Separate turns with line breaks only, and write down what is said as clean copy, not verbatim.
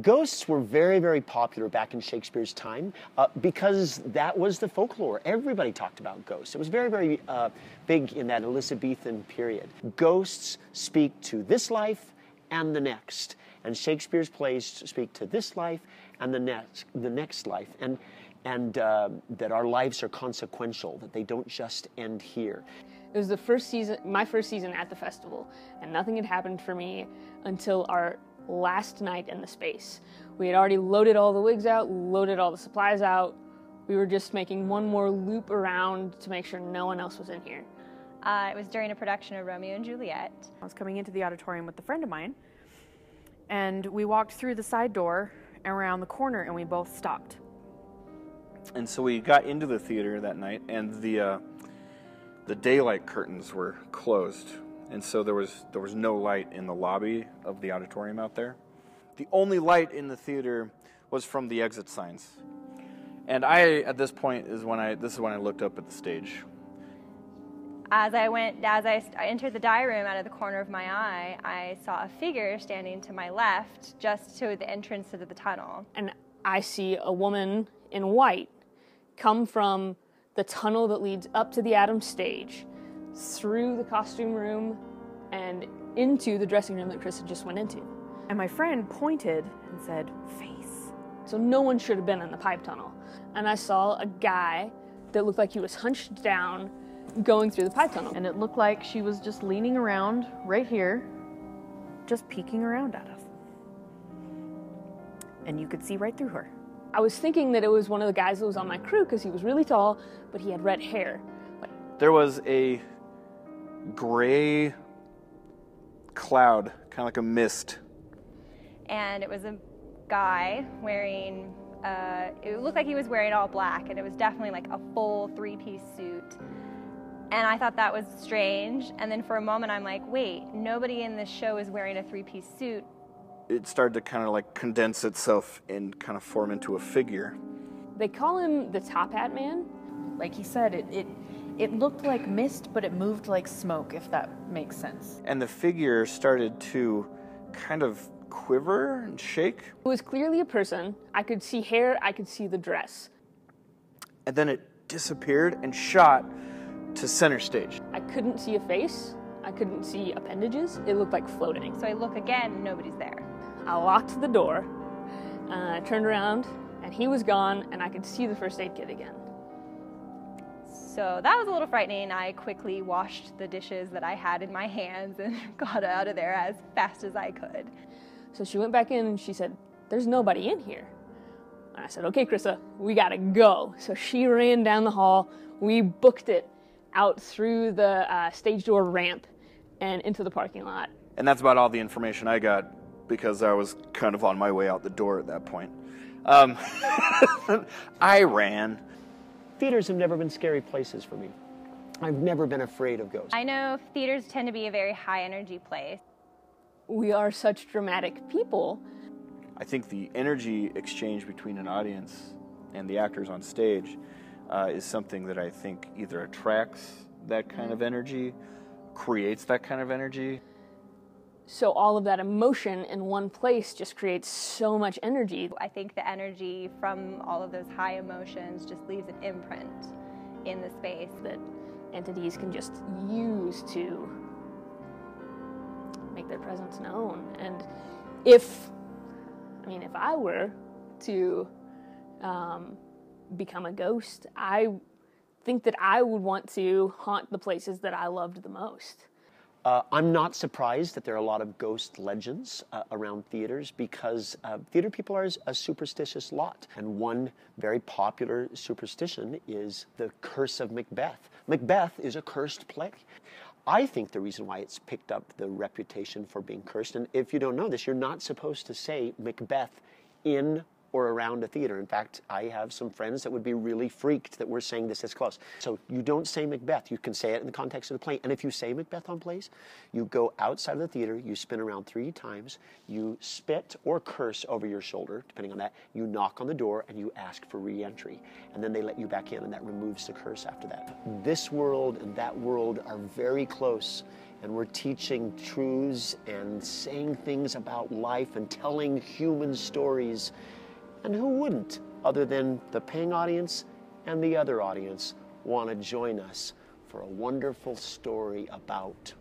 Ghosts were very, very popular back in Shakespeare's time because that was the folklore. Everybody talked about ghosts. It was very, very big in that Elizabethan period. Ghosts speak to this life and the next. And Shakespeare's plays speak to this life and the next life. And that our lives are consequential, that they don't just end here.
It was the first season, my first season at the festival, and nothing had happened for me until our last night in the space. We had already loaded all the wigs out, loaded all the supplies out. We were just making one more loop around to make sure no one else was in here.
It was during a production of Romeo and Juliet.
I was coming into the auditorium with a friend of mine, and we walked through the side door around the corner, and we both stopped.
And so we got into the theater that night, and the daylight curtains were closed, and so there was no light in the lobby of the auditorium out there. The only light in the theater was from the exit signs. And at this point is when I looked up at the stage.
As I entered the diary room, out of the corner of my eye, I saw a figure standing to my left, just to the entrance of the tunnel.
And I see a woman in white come from the tunnel that leads up to the Adams stage, through the costume room, and into the dressing room that Chris had just went into.
And my friend pointed and said, "Face."
So no one should have been in the pipe tunnel. And I saw a guy that looked like he was hunched down, going through the pipe tunnel.
And it looked like she was just leaning around right here, just peeking around at us. And you could see right through her.
I was thinking that it was one of the guys that was on my crew because he was really tall, but he had red hair.
There was a gray cloud, kind of like a mist.
And it was a guy wearing, it looked like he was wearing all black, and it was definitely like a full three-piece suit. And I thought that was strange. And then for a moment I'm like, wait, nobody in this show is wearing a three-piece suit.
It started to kind of like condense itself and kind of form into a figure.
They call him the Top Hat Man.
Like he said, it looked like mist, but it moved like smoke, if that makes sense.
And the figure started to kind of quiver and shake.
It was clearly a person. I could see hair, I could see the dress.
And then it disappeared and shot to center stage.
I couldn't see a face. I couldn't see appendages. It looked like floating.
So I look again, nobody's there.
I locked the door, turned around, and he was gone, and I could see the first aid kit again.
So that was a little frightening. I quickly washed the dishes that I had in my hands and got out of there as fast as I could.
So she went back in and she said, "There's nobody in here." And I said, "Okay, Krista, we gotta go." So she ran down the hall. We booked it out through the stage door ramp and into the parking lot.
And that's about all the information I got, because I was kind of on my way out the door at that point. I ran.
Theaters have never been scary places for me. I've never been afraid of ghosts.
I know theaters tend to be a very high energy place.
We are such dramatic people.
I think the energy exchange between an audience and the actors on stage is something that I think either attracts that kind of energy, creates that kind of energy.
So all of that emotion in one place just creates so much energy.
I think the energy from all of those high emotions just leaves an imprint in the space
that entities can just use to make their presence known. And if I were to become a ghost, I think that I would want to haunt the places that I loved the most.
I'm not surprised that there are a lot of ghost legends around theaters, because theater people are a superstitious lot. And one very popular superstition is the curse of Macbeth. Macbeth is a cursed play. I think the reason why it's picked up the reputation for being cursed, and if you don't know this, you're not supposed to say Macbeth in or around a theater. In fact, I have some friends that would be really freaked that we're saying this close. So you don't say Macbeth. You can say it in the context of the play. And if you say Macbeth on plays, you go outside of the theater, you spin around 3 times, you spit or curse over your shoulder, depending on that, you knock on the door, and you ask for re-entry. And then they let you back in, and that removes the curse after that. This world and that world are very close and we're teaching truths and saying things about life and telling human stories. And who wouldn't, other than the paying audience and the other audience, want to join us for a wonderful story about